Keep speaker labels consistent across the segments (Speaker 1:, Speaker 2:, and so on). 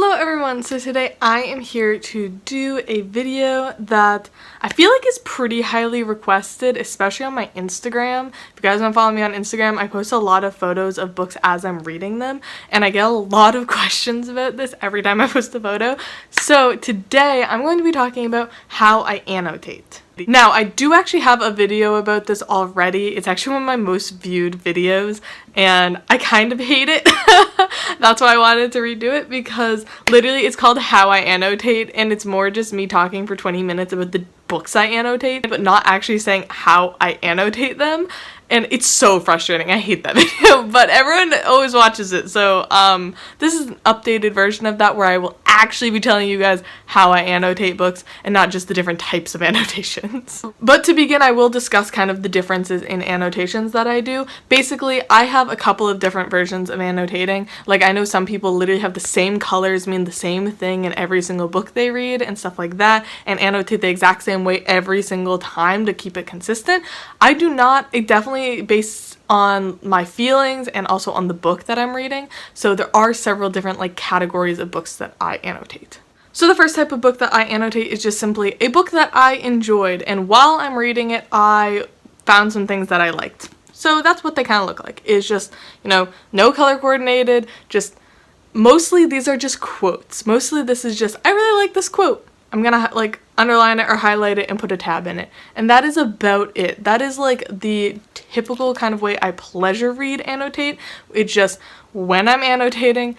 Speaker 1: Hello everyone, so today I am here to do a video that I feel like is pretty highly requested, especially on my Instagram. If you guys want to follow me on Instagram, I post a lot of photos of books as I'm reading them, and I get a lot of questions about this every time I post a photo. So today I'm going to be talking about how I annotate. Now, I do actually have a video about this already. It's actually one of my most viewed videos, and I kind of hate it. That's why I wanted to redo it, because literally it's called How I Annotate, and it's more just me talking for 20 minutes about the books I annotate, but not actually saying how I annotate them. And it's so frustrating. I hate that video, but everyone always watches it. So this is an updated version of that where I will actually be telling you guys how I annotate books and not just the different types of annotations. But to begin, I will discuss kind of the differences in annotations that I do. Basically, I have a couple of different versions of annotating. Like, I know some people literally have the same colors mean the same thing in every single book they read and stuff like that, and annotate the exact same way every single time to keep it consistent. I do not. It definitely based on my feelings and also on the book that I'm reading. So there are several different categories of books that I annotate. So the first type of book that I annotate is just simply a book that I enjoyed, and while I'm reading it I found some things that I liked. So that's what they kind of look like. It's just, no color coordinated, just mostly these are just quotes. Mostly this is just, I really like this quote. I'm gonna underline it or highlight it and put a tab in it. And that is about it. That is the typical kind of way I pleasure read annotate. It's just when I'm annotating,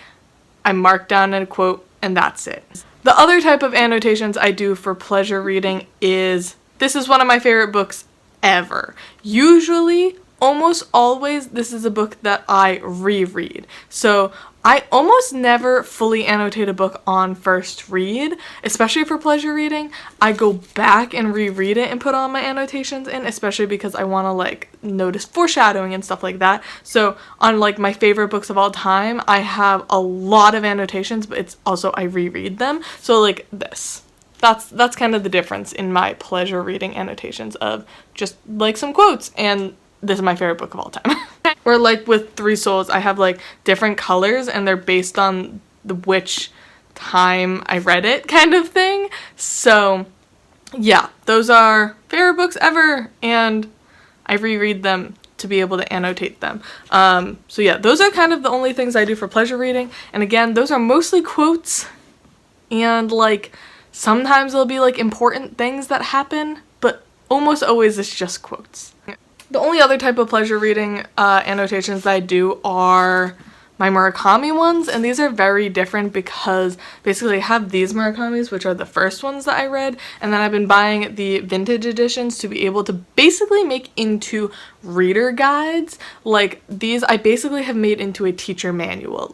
Speaker 1: I mark down a quote and that's it. The other type of annotations I do for pleasure reading is, this is one of my favorite books ever. Usually, almost always, this is a book that I reread. So I almost never fully annotate a book on first read, especially for pleasure reading. I go back and reread it and put all my annotations in, especially because I want to notice foreshadowing and stuff like that. So on my favorite books of all time, I have a lot of annotations, but it's also I reread them. So this. That's kind of the difference in my pleasure reading annotations of just some quotes, and this is my favorite book of all time. Or with Three Souls, I have different colors and they're based on which time I read it kind of thing. So yeah, those are favorite books ever, and I reread them to be able to annotate them. So yeah, those are kind of the only things I do for pleasure reading. And again, those are mostly quotes, and sometimes there'll be important things that happen, but almost always it's just quotes. The only other type of pleasure reading annotations that I do are my Murakami ones, and these are very different because basically I have these Murakamis, which are the first ones that I read, and then I've been buying the vintage editions to be able to basically make into reader guides. These I basically have made into a teacher manual.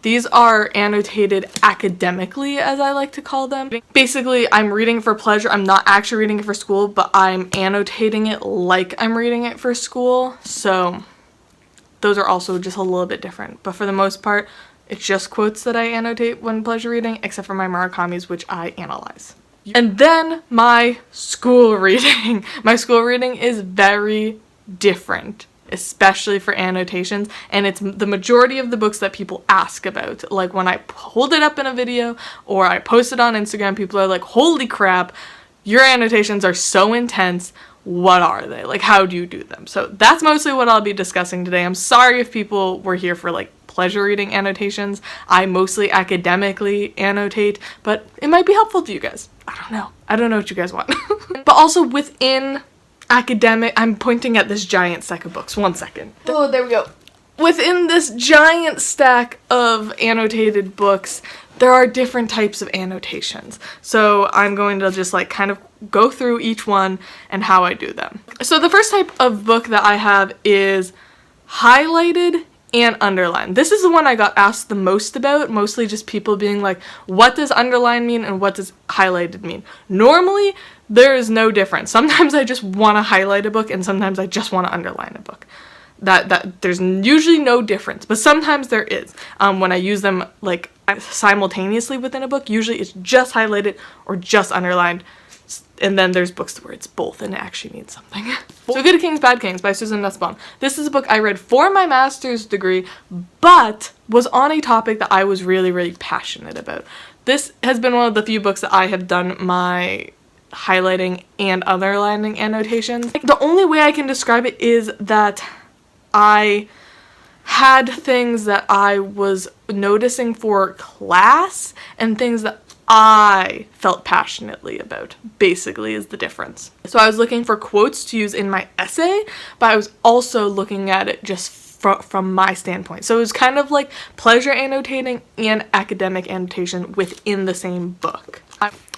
Speaker 1: These are annotated academically, as I like to call them. Basically, I'm reading for pleasure. I'm not actually reading it for school, but I'm annotating it like I'm reading it for school. So those are also just a little bit different, but for the most part, it's just quotes that I annotate when pleasure reading, except for my Murakamis, which I analyze. And then my school reading. My school reading is very different, especially for annotations, and it's the majority of the books that people ask about. When I hold it up in a video or I post it on Instagram, people are like, holy crap, your annotations are so intense. What are they? How do you do them? So that's mostly what I'll be discussing today. I'm sorry if people were here for pleasure reading annotations. I mostly academically annotate, but it might be helpful to you guys. I don't know what you guys want. But also within academic, I'm pointing at this giant stack of books. 1 second. Oh, there we go. Within this giant stack of annotated books, there are different types of annotations. So I'm going to just kind of go through each one and how I do them. So the first type of book that I have is highlighted and underlined. This is the one I got asked the most about, mostly just people being like, what does underline mean and what does highlighted mean? Normally, there is no difference. Sometimes I just want to highlight a book and sometimes I just want to underline a book. That there's usually no difference, but sometimes there is. When I use them simultaneously within a book, usually it's just highlighted or just underlined. And then there's books where it's both and it actually means something. So Good Kings, Bad Kings by Susan Nussbaum. This is a book I read for my master's degree, but was on a topic that I was really, really passionate about. This has been one of the few books that I have done my highlighting and underlining annotations. The only way I can describe it is that I had things that I was noticing for class and things that I felt passionately about, basically, is the difference. So I was looking for quotes to use in my essay, but I was also looking at it just from my standpoint. So it was kind of like pleasure annotating and academic annotation within the same book.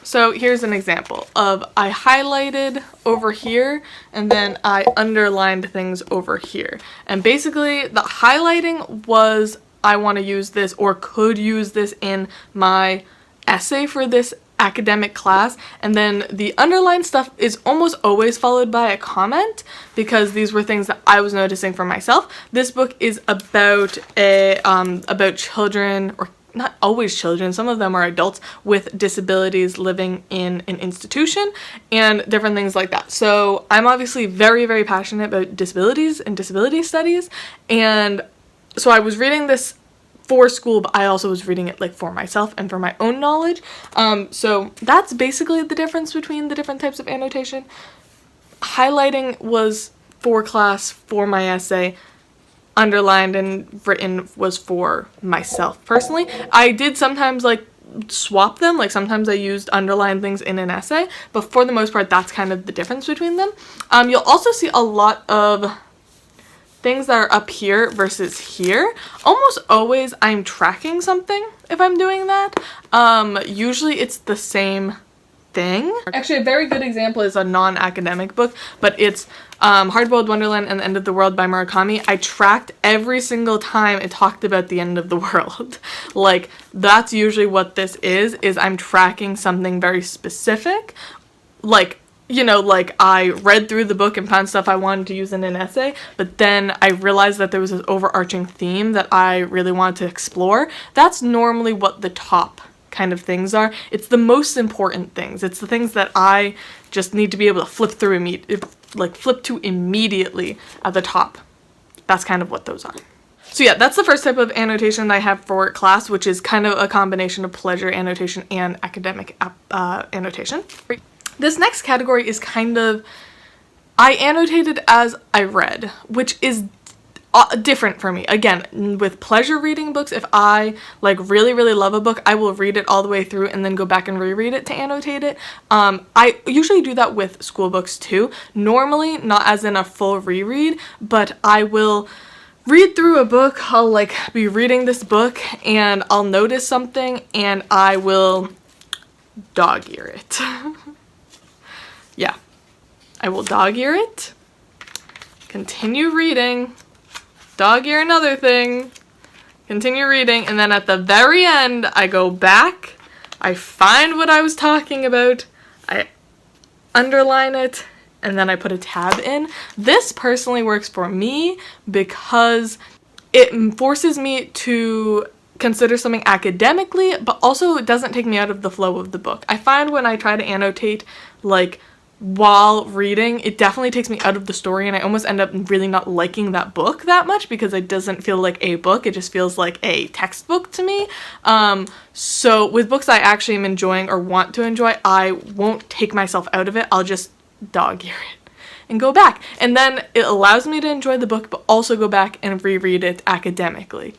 Speaker 1: So here's an example of I highlighted over here and then I underlined things over here. And basically the highlighting was I want to use this or could use this in my essay for this academic class, and then the underlined stuff is almost always followed by a comment because these were things that I was noticing for myself. This book is about about children, or not always children, some of them are adults with disabilities living in an institution and different things like that. So I'm obviously very, very passionate about disabilities and disability studies, and so I was reading this for school, but I also was reading it like for myself and for my own knowledge. So that's basically the difference between the different types of annotation. Highlighting was for class, for my essay. Underlined and written was for myself personally. I did sometimes like swap them, like sometimes I used underlined things in an essay, but for the most part that's kind of the difference between them. You'll also see a lot of things that are up here versus here. Almost always I'm tracking something if I'm doing that. Usually it's the same thing. Actually, a very good example is a non-academic book, but it's Hard-Boiled Wonderland and the End of the World by Murakami. I tracked every single time it talked about the end of the world. Like, that's usually what this is I'm tracking something very specific. Like, you know, like I read through the book and found stuff I wanted to use in an essay, but then I realized that there was this overarching theme that I really wanted to explore. That's normally what the top kind of things are. It's the most important things. It's the things that I just need to be able to flip to immediately at the top. That's kind of what those are. So yeah, that's the first type of annotation that I have for class, which is kind of a combination of pleasure annotation and academic annotation. This next category is kind of, I annotated as I read, which is different for me. Again, with pleasure reading books, if I like really, really love a book, I will read it all the way through and then go back and reread it to annotate it. I usually do that with school books too. Normally, not as in a full reread, but I will read through a book. I'll like be reading this book and I'll notice something and I will dog ear it. Yeah, I will dog ear it, continue reading, dog ear another thing, continue reading, and then at the very end, I go back, I find what I was talking about, I underline it, and then I put a tab in. This personally works for me because it forces me to consider something academically, but also it doesn't take me out of the flow of the book. I find when I try to annotate, like, while reading, it definitely takes me out of the story and I almost end up really not liking that book that much because it doesn't feel like a book, it just feels like a textbook to me. So with books I actually am enjoying or want to enjoy, I won't take myself out of it, I'll just dog ear it and go back. And then it allows me to enjoy the book but also go back and reread it academically.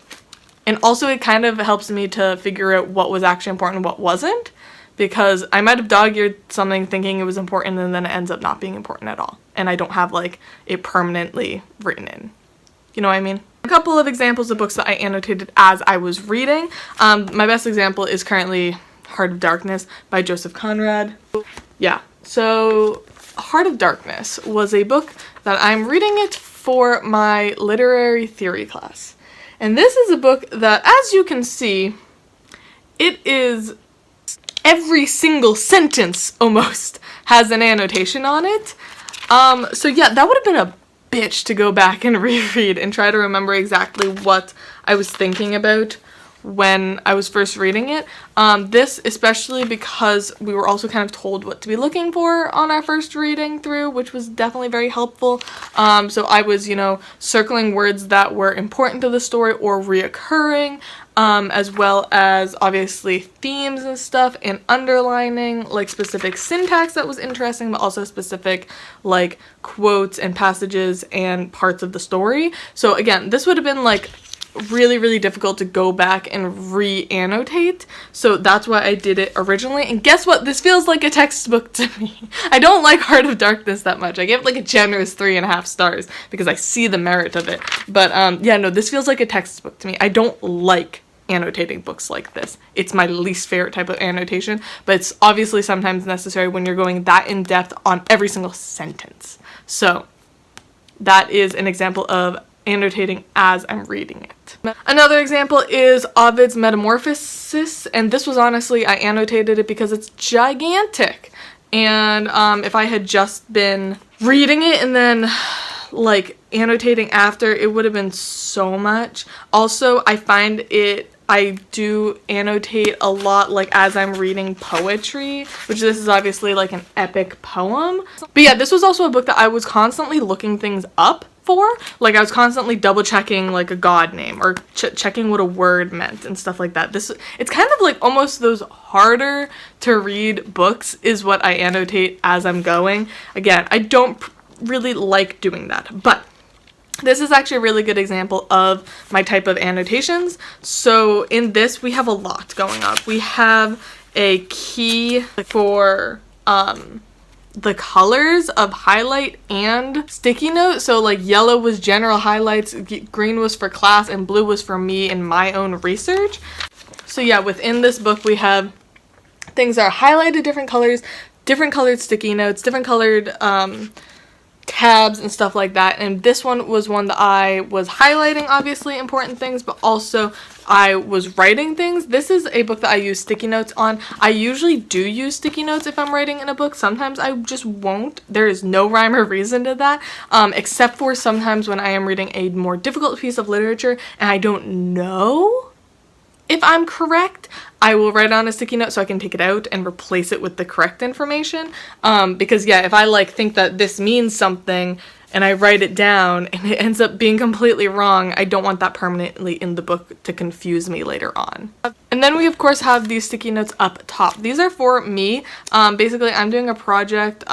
Speaker 1: And also it kind of helps me to figure out what was actually important and what wasn't. Because I might have dog-eared something thinking it was important and then it ends up not being important at all. And I don't have like it permanently written in. You know what I mean? A couple of examples of books that I annotated as I was reading. My best example is currently Heart of Darkness by Joseph Conrad. Yeah, so Heart of Darkness was a book that I'm reading it for my literary theory class. And this is a book that, as you can see, it is every single sentence almost has an annotation on it. So yeah, that would have been a bitch to go back and reread and try to remember exactly what I was thinking about when I was first reading it. This especially because we were also kind of told what to be looking for on our first reading through, which was definitely very helpful. So I was, circling words that were important to the story or reoccurring, as well as obviously themes and stuff, and underlining like specific syntax that was interesting, but also specific like quotes and passages and parts of the story. So again, this would have been like really, really difficult to go back and re-annotate, so that's why I did it originally. And guess what? This feels like a textbook to me. I don't like Heart of Darkness that much. I give it like a generous 3.5 stars because I see the merit of it. But yeah, no, this feels like a textbook to me. I don't like annotating books like this. It's my least favorite type of annotation, but it's obviously sometimes necessary when you're going that in depth on every single sentence. So that is an example of annotating as I'm reading it. Another example is Ovid's Metamorphoses, and this was honestly, I annotated it because it's gigantic. And if I had just been reading it and then like annotating after, it would have been so much. Also, I do annotate a lot like as I'm reading poetry, which this is obviously like an epic poem. But yeah, this was also a book that I was constantly looking things up for. Like I was constantly double checking like a god name or checking what a word meant and stuff like that. It's kind of like almost those harder to read books is what I annotate as I'm going. Again, I don't really like doing that, but this is actually a really good example of my type of annotations. So in this, we have a lot going on. We have a key for the colors of highlight and sticky note. So like yellow was general highlights, green was for class, and blue was for me and my own research. So yeah, within this book, we have things that are highlighted different colors, different colored sticky notes, different colored tabs and stuff like that. And this one was one that I was highlighting obviously important things, but also I was writing things. This is a book that I use sticky notes on. I usually do use sticky notes if I'm writing in a book. Sometimes I just won't. There is no rhyme or reason to that, except for sometimes when I am reading a more difficult piece of literature and I don't know if I'm correct, I will write on a sticky note so I can take it out and replace it with the correct information. Because yeah, if I like think that this means something and I write it down and it ends up being completely wrong, I don't want that permanently in the book to confuse me later on. And then we of course have these sticky notes up top. These are for me. Basically I'm doing a project,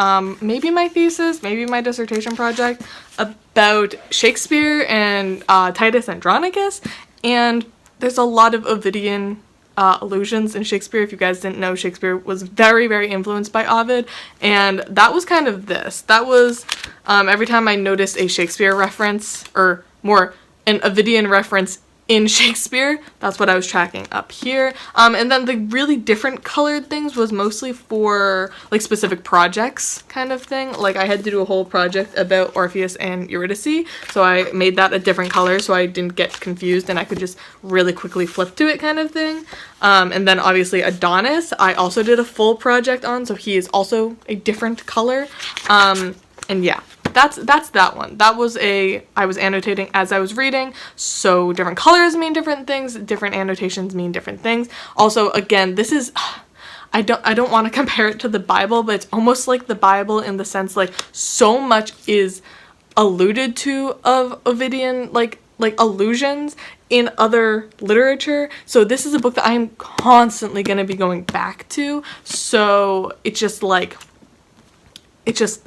Speaker 1: maybe my thesis, maybe my dissertation project about Shakespeare and Titus Andronicus, and there's a lot of Ovidian allusions in Shakespeare. If you guys didn't know, Shakespeare was very, very influenced by Ovid, and that was kind of this. That was every time I noticed a Shakespeare reference, or more, an Ovidian reference in Shakespeare, that's what I was tracking up here. And then the really different colored things was mostly for like specific projects kind of thing. Like I had to do a whole project about Orpheus and Eurydice, so I made that a different color so I didn't get confused and I could just really quickly flip to it kind of thing. And then obviously Adonis, I also did a full project on, so he is also a different color. And yeah. That's that one. That was I was annotating as I was reading, so different colors mean different things, different annotations mean different things. Also, again, this is, I don't want to compare it to the Bible, but it's almost like the Bible in the sense like so much is alluded to of Ovidian like allusions in other literature. So this is a book that I'm constantly going to be going back to, so it's just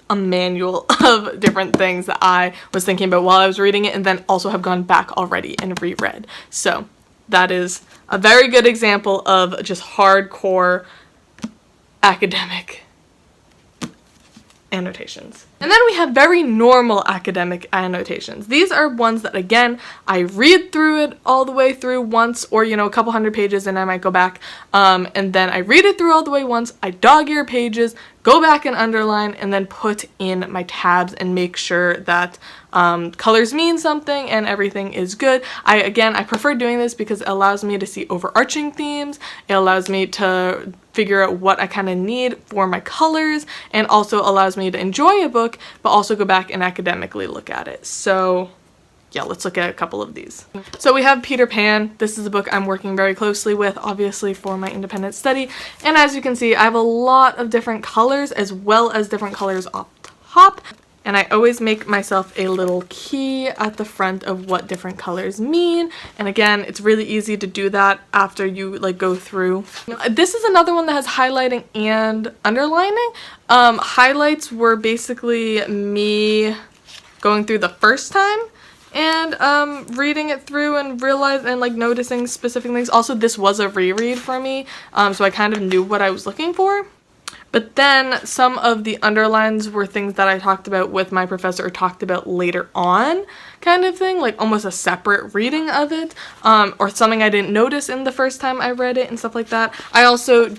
Speaker 1: a manual of different things that I was thinking about while I was reading it, and then also have gone back already and reread. So that is a very good example of just hardcore academic annotations. And then we have very normal academic annotations. These are ones that, again, I read through it all the way through once, or, a couple hundred pages, and I might go back, and then I read it through all the way once, I dog-ear pages, go back and underline, and then put in my tabs and make sure that colors mean something and everything is good. I prefer doing this because it allows me to see overarching themes, it allows me to figure out what I kind of need for my colors, and also allows me to enjoy a book, but also go back and academically look at it. So yeah, let's look at a couple of these. So we have Peter Pan. This is a book I'm working very closely with, obviously, for my independent study. And as you can see, I have a lot of different colors as well as different colors up top. And I always make myself a little key at the front of what different colors mean. And again, it's really easy to do that after you like go through. This is another one that has highlighting and underlining. Highlights were basically me going through the first time and reading it through and like noticing specific things. Also, this was a reread for me, so I kind of knew what I was looking for. But then some of the underlines were things that I talked about with my professor or talked about later on, kind of thing, like almost a separate reading of it, or something I didn't notice in the first time I read it and stuff like that. I also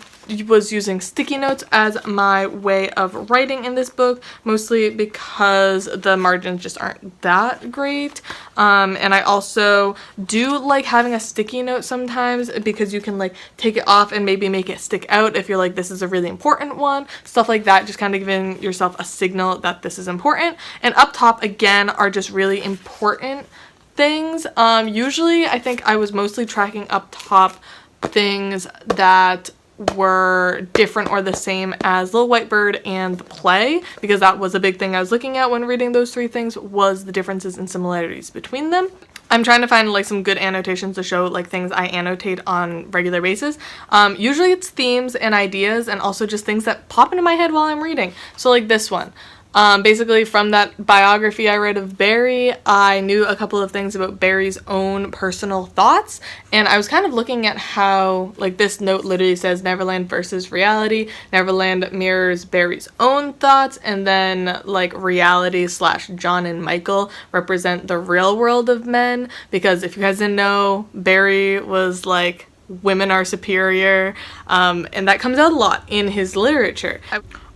Speaker 1: was using sticky notes as my way of writing in this book, mostly because the margins just aren't that great. And I also do like having a sticky note sometimes because you can like take it off and maybe make it stick out if you're like, this is a really important one, stuff like that, just kind of giving yourself a signal that this is important. And up top again are just really important things. Usually I think I was mostly tracking up top things that were different or the same as Little White Bird and the play, because that was a big thing I was looking at when reading those three things, was the differences and similarities between them. I'm trying to find like some good annotations to show like things I annotate on regular basis. Usually it's themes and ideas and also just things that pop into my head while I'm reading. So like this one. Basically from that biography I read of Barry, I knew a couple of things about Barry's own personal thoughts, and I was kind of looking at how, like, this note literally says Neverland versus reality. Neverland mirrors Barry's own thoughts, and then like reality / John and Michael represent the real world of men, because if you guys didn't know, Barry was like, women are superior, and that comes out a lot in his literature.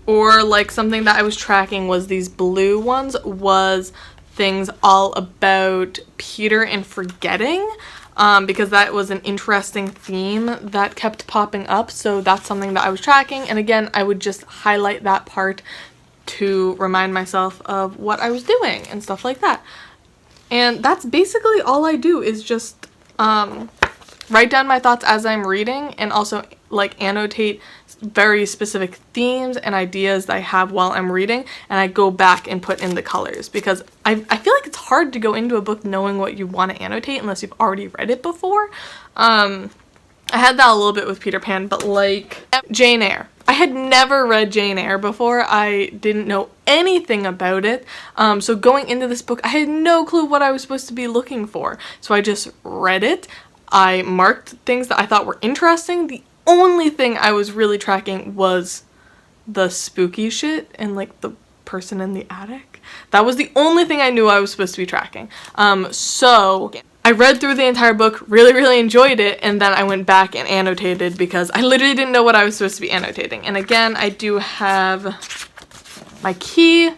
Speaker 1: Or like something that I was tracking was these blue ones was things all about Peter and forgetting, because that was an interesting theme that kept popping up. So that's something that I was tracking, and again I would just highlight that part to remind myself of what I was doing and stuff like that. And that's basically all I do, is just write down my thoughts as I'm reading, and also like annotate very specific themes and ideas that I have while I'm reading, and I go back and put in the colors, because I feel like it's hard to go into a book knowing what you want to annotate unless you've already read it before. I had that a little bit with Peter Pan, but like Jane Eyre. I had never read Jane Eyre before. I didn't know anything about it. So going into this book, I had no clue what I was supposed to be looking for. So I just read it. I marked things that I thought were interesting. The only thing I was really tracking was the spooky shit and like the person in the attic. That was the only thing I knew I was supposed to be tracking. So I read through the entire book, really enjoyed it, and then I went back and annotated because I literally didn't know what I was supposed to be annotating. And again, I do have my key,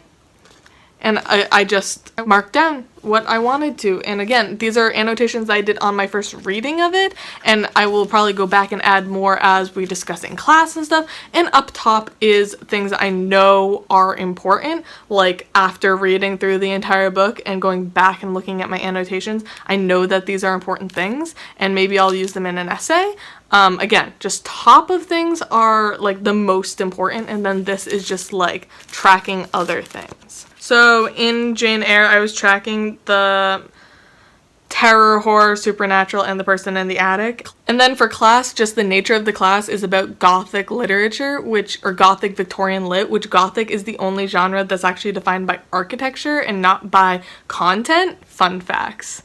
Speaker 1: and I just marked down what I wanted to. And again, these are annotations I did on my first reading of it, and I will probably go back and add more as we discuss in class and stuff. And up top is things I know are important, like after reading through the entire book and going back and looking at my annotations, I know that these are important things, and maybe I'll use them in an essay. Again, just top of things are like the most important, and then this is just like tracking other things. So in Jane Eyre, I was tracking the terror, horror, supernatural, and the person in the attic. And then for class, just the nature of the class is about Gothic literature, or Gothic Victorian lit, which Gothic is the only genre that's actually defined by architecture and not by content. Fun facts.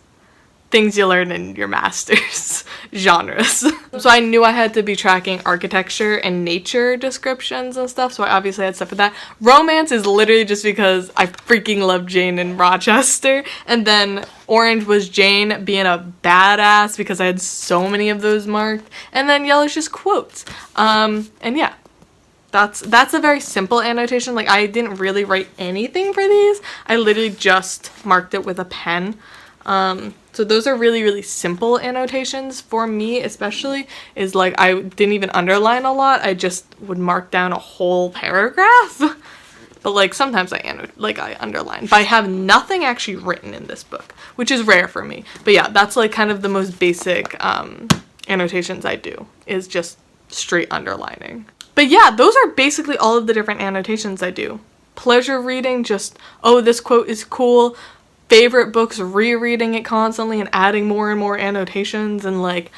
Speaker 1: Things you learn in your master's genres. So I knew I had to be tracking architecture and nature descriptions and stuff, so I obviously had stuff for that. Romance is literally just because I freaking love Jane in Rochester, and then orange was Jane being a badass because I had so many of those marked, and then yellow's just quotes. And yeah. That's a very simple annotation. Like, I didn't really write anything for these. I literally just marked it with a pen. So those are really simple annotations for me, especially, is like I didn't even underline a lot. I just would mark down a whole paragraph. But like sometimes I underline. But I have nothing actually written in this book, which is rare for me. But yeah, that's like kind of the most basic annotations I do, is just straight underlining. But yeah, those are basically all of the different annotations I do. Pleasure reading, just, oh, this quote is cool. Favorite books, rereading it constantly and adding more and more annotations and like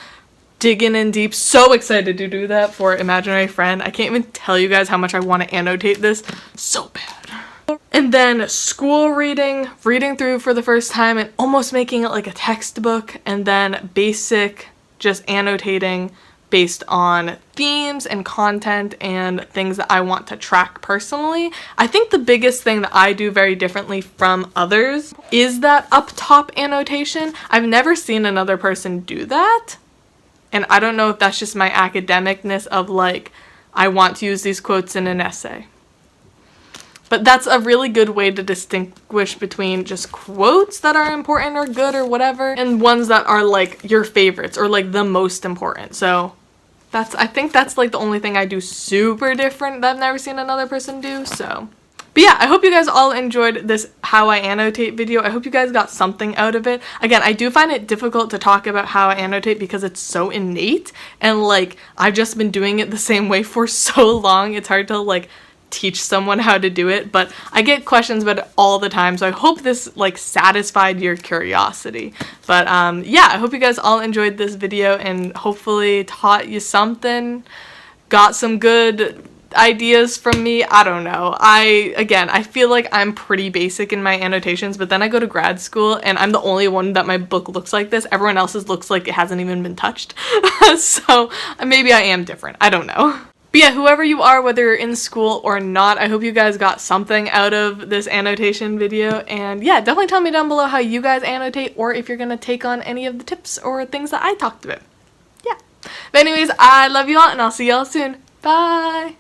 Speaker 1: digging in deep. So excited to do that for Imaginary Friend. I can't even tell you guys how much I want to annotate this so bad. And then school reading, reading through for the first time and almost making it like a textbook. And then basic, just annotating based on themes and content and things that I want to track personally. I think the biggest thing that I do very differently from others is that up top annotation. I've never seen another person do that. And I don't know if that's just my academicness of like, I want to use these quotes in an essay. But that's a really good way to distinguish between just quotes that are important or good or whatever, and ones that are like your favorites or like the most important. So I think that's like the only thing I do super different that I've never seen another person do, so. But yeah, I hope you guys all enjoyed this How I Annotate video. I hope you guys got something out of it. Again, I do find it difficult to talk about how I annotate because it's so innate, and like, I've just been doing it the same way for so long. It's hard to like teach someone how to do it, but I get questions about it all the time, so I hope this like satisfied your curiosity. But yeah, I hope you guys all enjoyed this video and hopefully taught you something, got some good ideas from me. I don't know. I feel like I'm pretty basic in my annotations, but then I go to grad school and I'm the only one that my book looks like this. Everyone else's looks like it hasn't even been touched. So maybe I am different. I don't know. But yeah, whoever you are, whether you're in school or not, I hope you guys got something out of this annotation video. And yeah, definitely tell me down below how you guys annotate, or if you're gonna take on any of the tips or things that I talked about. Yeah. But anyways, I love you all and I'll see y'all soon. Bye!